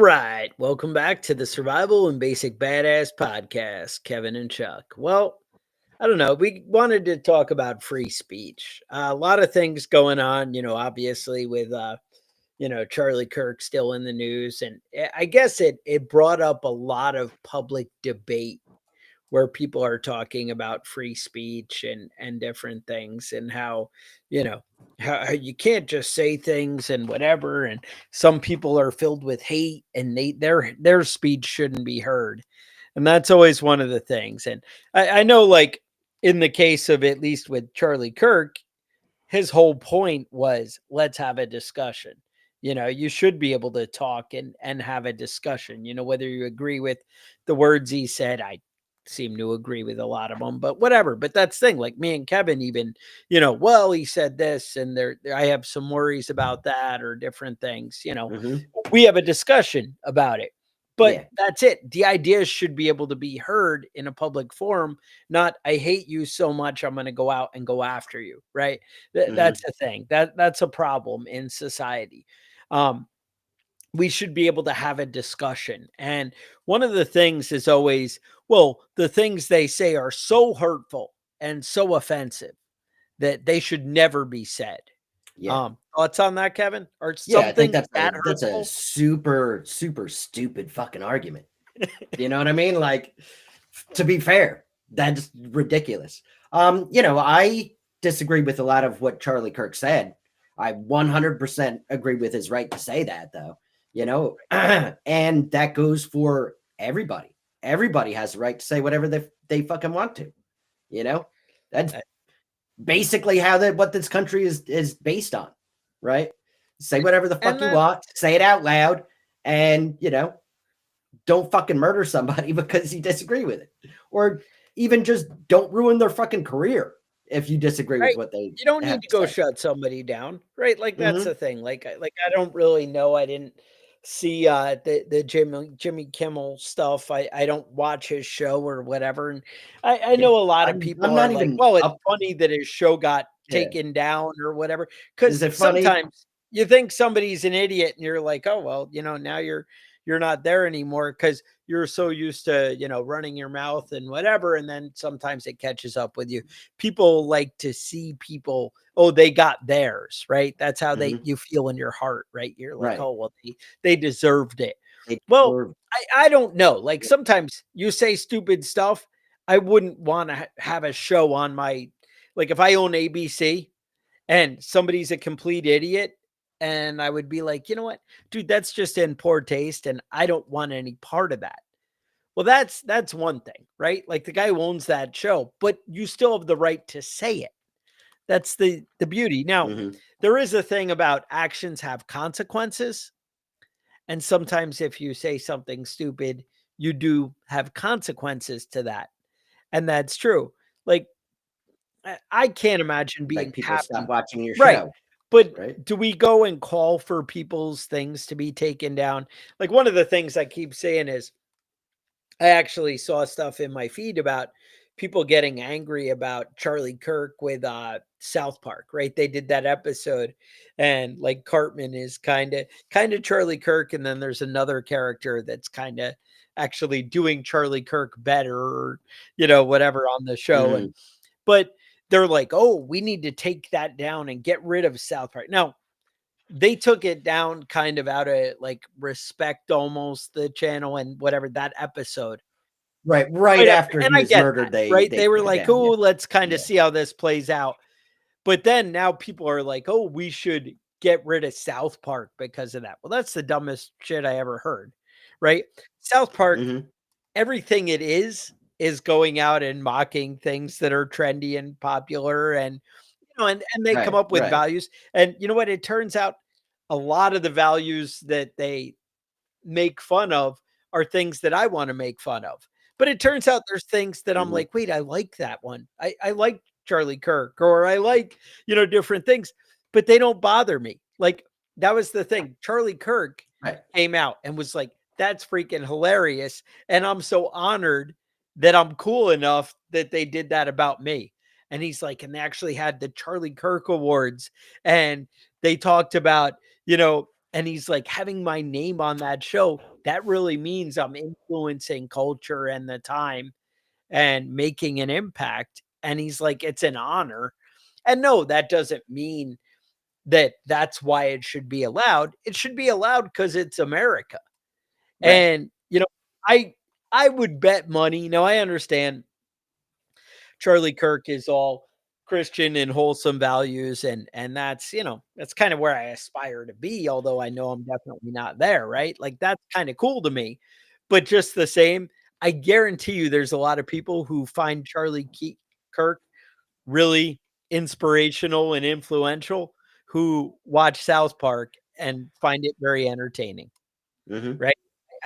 right. Welcome back to the Survival and Basic Badass podcast, Kevin and Chuck. Well, I don't know. We wanted to talk about free speech. A lot of things going on, obviously with Charlie Kirk still in the news, and I guess it brought up a lot of public debate where people are talking about free speech and different things and how you know how you can't just say things and whatever, and some people are filled with hate and their speech shouldn't be heard, and that's always one of the things. And I know, like, in the case of, at least with Charlie Kirk, his whole point was, let's have a discussion. You should be able to talk and have a discussion, whether you agree with the words he said. I seem to agree with a lot of them, but whatever. But that's the thing, like me and Kevin, even, well, he said this, and I have some worries about that, or different things. Mhm. We have a discussion about it. But Yeah. that's it. The ideas should be able to be heard in a public forum, not, I hate you so much, I'm going to go out and go after you, right? That's Mhm. the thing. That's a problem in society. Um, we should be able to have a discussion. And one of the things is always, well, the things they say are so hurtful and so offensive that they should never be said. Yeah. Thoughts on that, Kevin? Are Yeah, some I think things that's that a hurtful? super, super stupid fucking argument. You know what I mean? Like, to be fair, that's ridiculous. I disagree with a lot of what Charlie Kirk said. I 100% agree with his right to say that, though. And that goes for everybody. Everybody has the right to say whatever they fucking want to. You know, that's Uh, basically what this country is based on, right? Say whatever the And fuck you that want, say it out loud, and don't fucking murder somebody because you disagree with it, or even just don't ruin their fucking career if you disagree with Right. what they You don't need have to to go say. shut somebody down, right? Like, that's Hmm. the thing. Like I don't really know. I didn't see the Jimmy Kimmel stuff. I don't watch his show or whatever. And I Yeah, know a lot of I'm people are not like, even well, it's up. funny that his show got Yeah, taken down or whatever. is Because it funny? sometimes you think somebody's an idiot and you're like, oh well, now you're not there anymore because you're so used to, running your mouth and whatever. And then sometimes it catches up with you. People like to see people, oh, they got theirs, right? That's how Hmm. you feel in your heart, right? You're like, Right. oh well, they deserved it. They Well, deserve. I don't know. Like, sometimes you say stupid stuff. I wouldn't want to have a show on my, like, if I own ABC and somebody's a complete idiot, and I would be like, you know what, dude, that's just in poor taste, and I don't want any part of that. Well, that's one thing, right? Like, the guy who owns that show, but you still have the right to say it. That's the beauty. Now, Hmm. there is a thing about actions have consequences, and sometimes if you say something stupid, you do have consequences to that. And that's true. Like, I can't imagine Like being people stop happy. watching your Right. show, But right? do we go and call for people's things to be taken down? Like, one of the things I keep saying is, I actually saw stuff in my feed about people getting angry about Charlie Kirk with South Park, right? They did that episode, and like, Cartman is kind of Charlie Kirk, and then there's another character that's kind of actually doing Charlie Kirk better, or whatever, on the show. And Hmm. but they're like, "Oh, we need to take that down and get rid of South Park." Now, they took it down kind of out of, like, respect, almost, the channel and whatever, that episode. Right. Right Right after, after and he I was get that, murdered, right? they They were took it like, down. "Oh, Yeah. let's kinda Yeah. see how this plays out." But then now people are like, "Oh, we should get rid of South Park because of that." Well, that's the dumbest shit I ever heard, right? South Park, Hmm. everything it is going out and mocking things that are trendy and popular, and, and they come Right. up with Right. values, and you know what? It turns out a lot of the values that they make fun of are things that I wanna make fun of. But it turns out there's things that I'm Hmm. like, "Wait, I like that one. I like Charlie Kirk," or I like, different things, but they don't bother me. Like, that was the thing. Charlie Kirk Right. came out and was like, "That's freaking hilarious," and I'm so honored that I'm cool enough that they did that about me. And he's like, and they actually had the Charlie Kirk Awards, and they talked about, you know and he's like, having my name on that show, that really means I'm influencing culture and the time and making an impact. And he's like, it's an honor. And no, that doesn't mean that that's why it should be allowed. It should be allowed because it's America. Right. And, I would bet money. Now, I understand Charlie Kirk is all Christian and wholesome values, and that's kind of where I aspire to be, although I know I'm definitely not there, right? Like, that's kind of cool to me. But just the same, I guarantee you there's a lot of people who find Kirk really inspirational and influential who watch South Park and find it very entertaining, Hmm. right?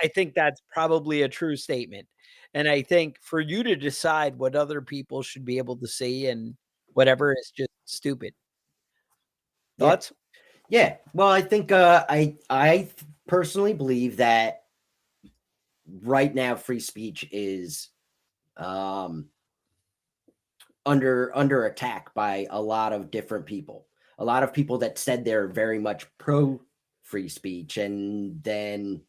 I think that's probably a true statement. And I think for you to decide what other people should be able to see and whatever is just stupid. Yeah. Thoughts? Yeah. Well, I think I personally believe that right now free speech is um under attack by a lot of different people. A lot of people that said they're very much pro free speech, and then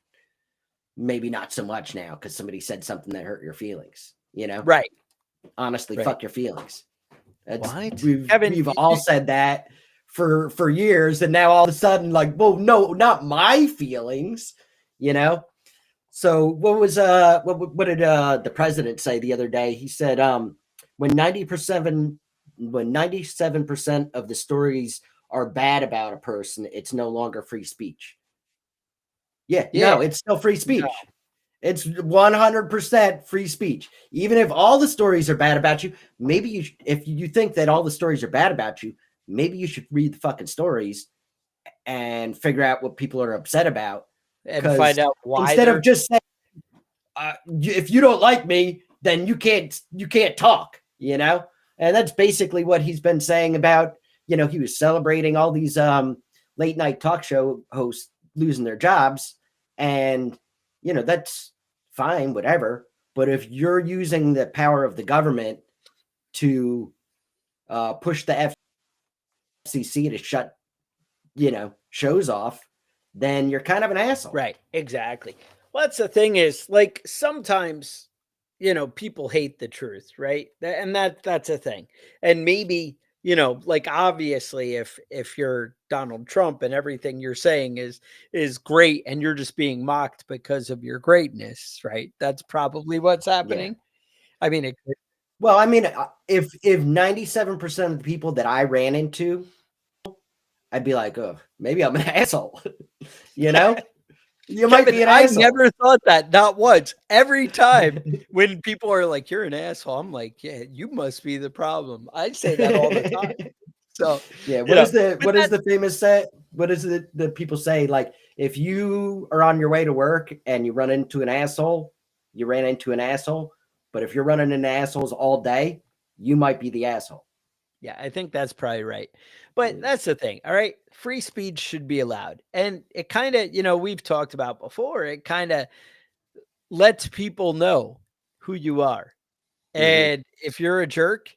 maybe not so much now because somebody said something that hurt your feelings. Right. Honestly, Right. fuck your feelings. That's What? we've Kevin, we've all said that for years, and now all of a sudden, like, well, no, not my feelings. You know. So what did the president say the other day? He said when 97% of the stories are bad about a person, it's no longer free speech. Yeah, yeah, no, it's still free no, speech. It's 100% free speech. Even if all the stories are bad about you, maybe if you think that all the stories are bad about you, maybe you should read the fucking stories and figure out what people are upset about. and Because find out why instead of they're just saying, if you don't like me, then you can't talk, and that's basically what he's been saying about, he was celebrating all these late night talk show hosts losing their jobs, and that's fine, whatever. But if you're using the power of the government to push the FCC to shut shows off, then you're kind of an asshole. right. Exactly. Well, that's the thing is, like, sometimes, people hate the truth, right? And that's a thing. And maybe, like, obviously if you're Donald Trump and everything you're saying is great and you're just being mocked because of your greatness, right? That's probably what's Yeah. happening. I mean, Well, I mean, if 97% of the people that I ran into, I'd be like, oh, maybe I'm an asshole. You know, you might Kevin, be an I asshole. never thought that, not once. Every time when people are like, "You're an asshole," I'm like, "Yeah, you must be the problem." I say that all the time. So, Yeah. you know, What but is the famous say? What is it that people say? Like, if you are on your way to work and you run into an asshole, you ran into an asshole. But if you're running into assholes all day, you might be the asshole. yeah, I think that's probably right. But that's the thing. All right. Free speech should be allowed. And it kind of, we've talked about before, it kind of lets people know who you are. Mm-hmm. And if you're a jerk,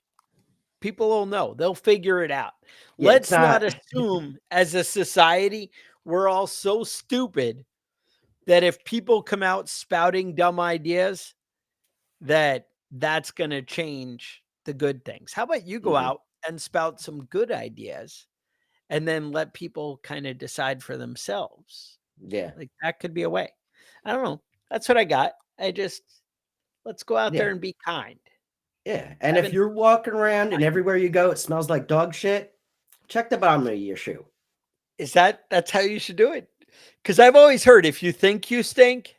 people will know. They'll figure it out. Yeah, it's Let's not not. assume as a society we're all so stupid that if people come out spouting dumb ideas, that's going to change the good things. How about you go Mhm. out and spout some good ideas and then let people kind of decide for themselves? Yeah, Like, that could be a way. I don't know. That's what I got. Let's go out there yeah, and be kind. yeah. And if Kevin, you're walking around and everywhere you go it smells like dog shit, check the bottom of your shoe. that's how you should do it? Because I've always heard if you think you stink,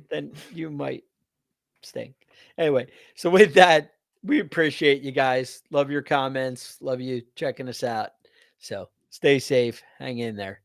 then you might stink. Anyway, so with that, we appreciate you guys. Love your comments. Love you checking us out. So stay safe. Hang in there.